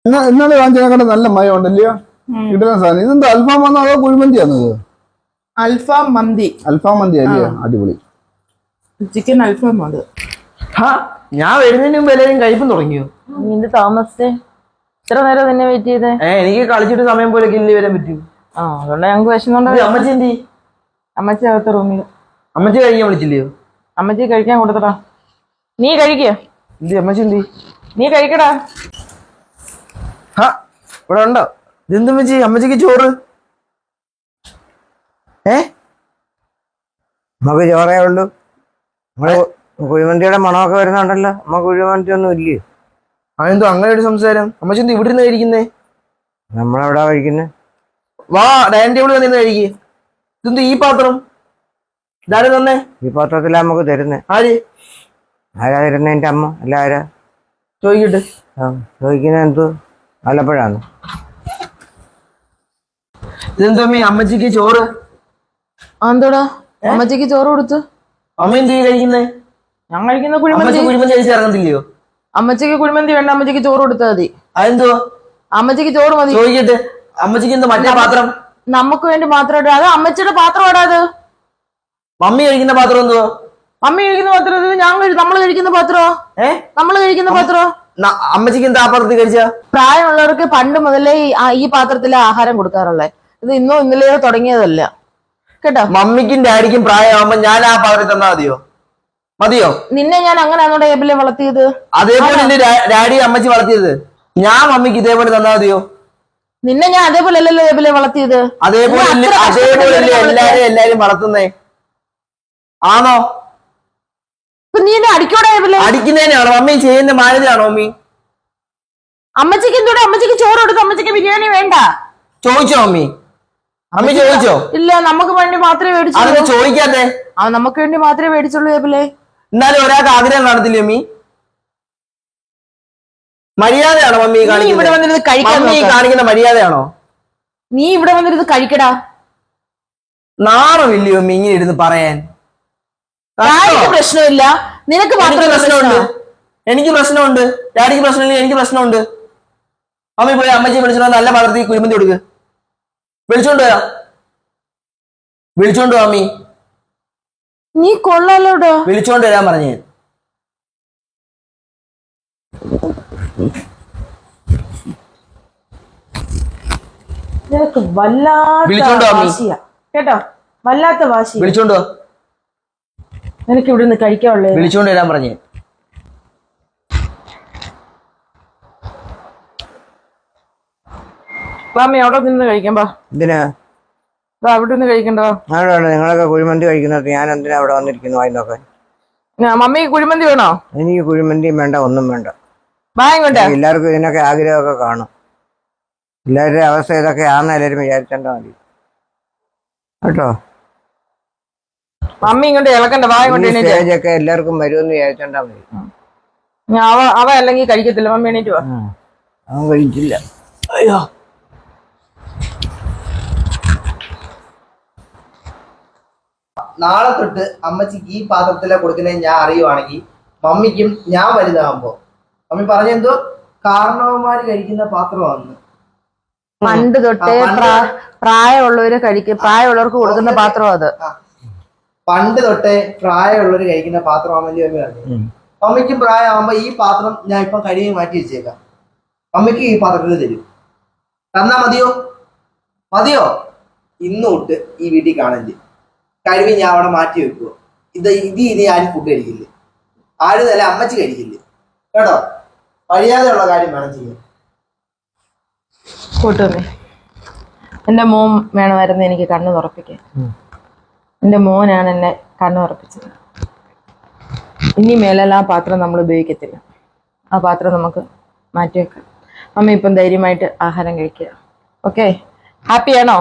ഇന്നലെ വാങ്ങിച്ചതിനെക്കാളും നല്ല മയം ഉണ്ടല്ലയോ കിട്ടുന്ന സാധനം. ഇതെന്താ അൽഫാം വന്നോ അതോ കുഴിമന്തിയാണോ ഇത്? അൽഫാം മന്തി. അൽഫാം മന്തി അല്ലയോ? അടിപൊളി ചിക്കൻ അൽഫാം അത്. ഞാൻ വരുന്നതിന് മുമ്പ് എല്ലാവരും കഴിപ്പം തുടങ്ങിയോ? നിന്റെ താമസിച്ചേ ഇത്ര നേരം തന്നെ വെയിറ്റ് ചെയ്തേ? എനിക്ക് കളിച്ചിട്ട് സമയം പോലെ ഇല്ല വരാൻ പറ്റൂ. അതുകൊണ്ട് ഞങ്ങൾക്ക് വിഷമം. അമ്മച്ചി എന്തി? അമ്മച്ചി അകത്ത് റൂമിൽ. അമ്മച്ചി കഴിക്കാൻ വിളിച്ചില്ലയോ? അമ്മച്ചി കഴിക്കാൻ കൊടുത്തടാ. നീ കഴിക്കുക. എന്തി അമ്മച്ചി എന്തി? നീ കഴിക്കടാ. ഇവിടെ ഉണ്ടോ? ഇതെന്തമ്മച്ചി അമ്മച്ചിക്ക് ചോറ്? നമുക്ക് ചോറേ ഉള്ളൂ. നമ്മള് കുഴിമന്തിയുടെ മണമൊക്കെ വരുന്നുണ്ടല്ലോ. നമുക്ക് കുഴിമന്തി ഒന്നും ഇല്ലേ? അതെന്തോ അങ്ങനെ ഒരു സംസാരം? അമ്മച്ചി എന്ത് ഇവിടെ നിന്ന് കഴിക്കുന്നേ? നമ്മളെവിടാ കഴിക്കുന്നേ? വാ ഡൈനിങ് ടേബിൾ വന്നിരുന്ന് കഴിക്കേ. ഇതെന്ത് ഈ പാത്രം? ഇതാരും തന്നെ ഈ പാത്രത്തിലാ നമുക്ക് തരുന്നേ. ആര്? ആരാ തരുന്നേ? എന്റെ അമ്മ. അല്ല ആരാ ചോദിക്കട്ടെ. ചോദിക്കുന്ന എന്തോ വല്ലപ്പോഴാണ്. ഇതെന്തോ അമ്മച്ചിക്ക് ചോറ്? എന്തോടാ അമ്മച്ചിക്ക് ചോറ് കൊടുത്തു? അമ്മ എന്ത് കഴിക്കുന്നേ? ഞാൻ കഴിക്കുന്ന കുഴിമന്തി. കുഴിമന്തി കഴിച്ച് ഇറങ്ങത്തില്ലയോ? അമ്മച്ചിക്ക് കുഴിമന്തി വേണ്ട, അമ്മച്ചിക്ക് ചോറ് കൊടുത്താൽ മതി. അതെന്തോ? അമ്മച്ചിക്ക് ചോറ് മതി. ചോദിക്കട്ടെ. അമ്മച്ചിക്ക് എന്തോ മറ്റേ പാത്രം? നമുക്ക് വേണ്ടി മാത്രം ഇടാ. അത് അമ്മച്ചിയുടെ പാത്രം ഇടാത്. മമ്മി കഴിക്കുന്ന പാത്രം എന്തോ? മമ്മി കഴിക്കുന്ന പാത്രം നമ്മള് കഴിക്കുന്ന പാത്രോ? നമ്മള് കഴിക്കുന്ന പാത്രോ? അമ്മച്ചിക്ക് എന്താ ആ പാത്രത്തിൽ കഴിച്ച? പ്രായമുള്ളവർക്ക് പണ്ട് മുതലേ ഈ പാത്രത്തിലെ ആഹാരം കൊടുക്കാറുള്ളത്. ഇത് ഇന്നോ ഇന്നലെയോ തുടങ്ങിയതല്ല കേട്ടോ. മമ്മിക്കും ഡാഡിക്കും പ്രായമാകുമ്പോ ഞാൻ ആ പാത്രത്തിൽ തന്നാ മതിയോ? മതിയോ? നിന്നെ ഞാൻ അങ്ങനെയാണോ ടേബിളിൽ വളർത്തിയത്? അതേപോലെ എന്റെ ഡാഡി അമ്മച്ചി വളർത്തിയത്. ഞാൻ മമ്മിക്ക് ഇതേപോലെ തന്നാ മതിയോ? നിന്നെ ഞാൻ അതേപോലെ അല്ലല്ലോ ടേബിളിൽ വളർത്തിയത്. അതേപോലെ എല്ലാരും വളർത്തുന്നേ ആണോ? നീ എന്നെ അടിക്കോടെ? അടിക്കുന്നതിനാണോ? മമ്മി ചെയ്യുന്ന മാനേജാണോ മമ്മി? അമ്മച്ചിക്ക് എന്തോടെ? അമ്മച്ചിക്ക് ചോറ് കൊടുത്തു. അമ്മച്ചിക്ക് ബിരിയാണി വേണ്ട. ചോദിച്ചോ മമ്മി? അമ്മി ചോദിച്ചോ? ഇല്ല, നമുക്ക് വേണ്ടി മാത്രമേ മേടിച്ചുള്ളൂ. ചോദിക്കാതെ നമുക്ക് വേണ്ടി മാത്രമേ മേടിച്ചുള്ളൂ ടേബിളെ. എന്നാലും ഒരാൾക്ക് ആഗ്രഹം കാണത്തില്ലേ മമ്മി? മര്യാദയാണോ മമ്മി കാണിക്കുന്ന മര്യാദയാണോ? നീ ഇവിടെ വന്നിരുന്ന് കഴിക്കടാ. നാണമില്ലയോ മമ്മി ഇങ്ങനെ ഇരുന്ന് പറയാൻ? പ്രശ്നമില്ല, നിനക്ക് മാത്രം പ്രശ്നമുണ്ട്. എനിക്ക് പ്രശ്നമുണ്ട്. ഡാഡിക്ക് പ്രശ്നമില്ല, എനിക്ക് പ്രശ്നമുണ്ട്. അമ്മി പോയി അമ്മച്ചി വിളിച്ചോ നല്ല പാത്രത്തിൽ കുഴിമന്തി കൊടുക്ക്. വിളിച്ചോണ്ട് വരാം. വിളിച്ചോണ്ട് അമ്മി. നീ കൊള്ളാലോടോ. വിളിച്ചോണ്ട് വരാൻ പറഞ്ഞേ. നിനക്ക് വല്ലാത്ത വാശിയാ കേട്ടോ, വല്ലാത്ത വാശി. വിളിച്ചോണ്ടോ? നിനക്ക് ഇവിടെ നിന്ന് കഴിക്കാനുള്ളേ. വിളിച്ചോണ്ട് വരാൻ പറഞ്ഞേ. വാമി അവിടെ നിന്ന് കഴിക്കാം. എന്തിനാ അവിടെ നിന്ന് കഴിക്കണ്ടോ? നിങ്ങളൊക്കെ കുഴിമന്തി കഴിക്കുന്നത് ഞാൻ എന്തിനാ അവിടെ വന്നിരിക്കുന്നു വായി നോക്കാൻ? മമ്മിക്ക് കുഴിമന്തി വേണോ? എനിക്ക് കുഴിമന്തിയും വേണ്ട, ഒന്നും വേണ്ട. എല്ലാവർക്കും ഇതിനൊക്കെ ആഗ്രഹമൊക്കെ കാണും. എല്ലാവരുടെ അവസ്ഥ ഇതൊക്കെ ആണെന്ന് എല്ലാവരും വിചാരിച്ചാൽ മതി കേട്ടോ. മമ്മി ഇങ്ങോട്ട് ഇളക്കണ്ട. സ്റ്റേജൊക്കെ എല്ലാവർക്കും വരുമെന്ന് വിചാരിച്ചാൽ മതി. അവ അല്ലെങ്കിൽ കഴിക്കത്തില്ല. മമ്മി എണീറ്റ് വാ. അവൻ കഴിച്ചില്ല. അയ്യോ, നാളെ തൊട്ട് അമ്മച്ചിക്ക് ഈ പാത്രത്തിലെ കൊടുക്കുന്നത് ഞാൻ അറിയുവാണെങ്കിൽ മമ്മിക്കും ഞാൻ വലുതാകുമ്പോ മമ്മി പറഞ്ഞെന്തോ കാരണവന്മാര് കഴിക്കുന്ന പാത്രമാണ്. പണ്ട് തൊട്ടേ പ്രായമുള്ളവർക്ക് കൊടുക്കുന്ന പാത്രം അത്. പണ്ട് തൊട്ടേ പ്രായമുള്ളവര് കഴിക്കുന്ന പാത്രമാണെന്നല്ലേ മമ്മി പറഞ്ഞു. മമ്മിക്കും പ്രായമാകുമ്പോ ഈ പാത്രം ഞാൻ ഇപ്പൊ കഴുകി മാറ്റി വെച്ചേക്കാം. മമ്മിക്ക് ഈ പാത്രത്തിൽ തരും. തന്നാ മതിയോ? മതിയോ? ഇന്ന് തൊട്ട് ഈ വീട്ടിൽ കാണില്ല. കഴിവി ഞാൻ അവിടെ മാറ്റി വെക്കുവോ. ഇനി ആരും ഫുഡ് കഴിക്കില്ല. ആരും തന്നെ അമ്മച്ചി കഴിക്കില്ല കേട്ടോ. കഴിയാതെയുള്ള കാര്യം വേണം ചെയ്യാൻ. കൂട്ടുമേ, എന്റെ മോൻ വേണമായിരുന്നു എനിക്ക് കണ്ണു തുറപ്പിക്കാൻ. എന്റെ മോനാണ് എന്നെ കണ്ണു തുറപ്പിച്ചത്. ഇനി മേലെല്ലാം ആ പാത്രം നമ്മൾ ഉപയോഗിക്കത്തില്ല. ആ പാത്രം നമുക്ക് മാറ്റിവെക്കാം. അമ്മ ഇപ്പം ധൈര്യമായിട്ട് ആഹാരം കഴിക്കുക. ഓക്കെ, ഹാപ്പിയാണോ?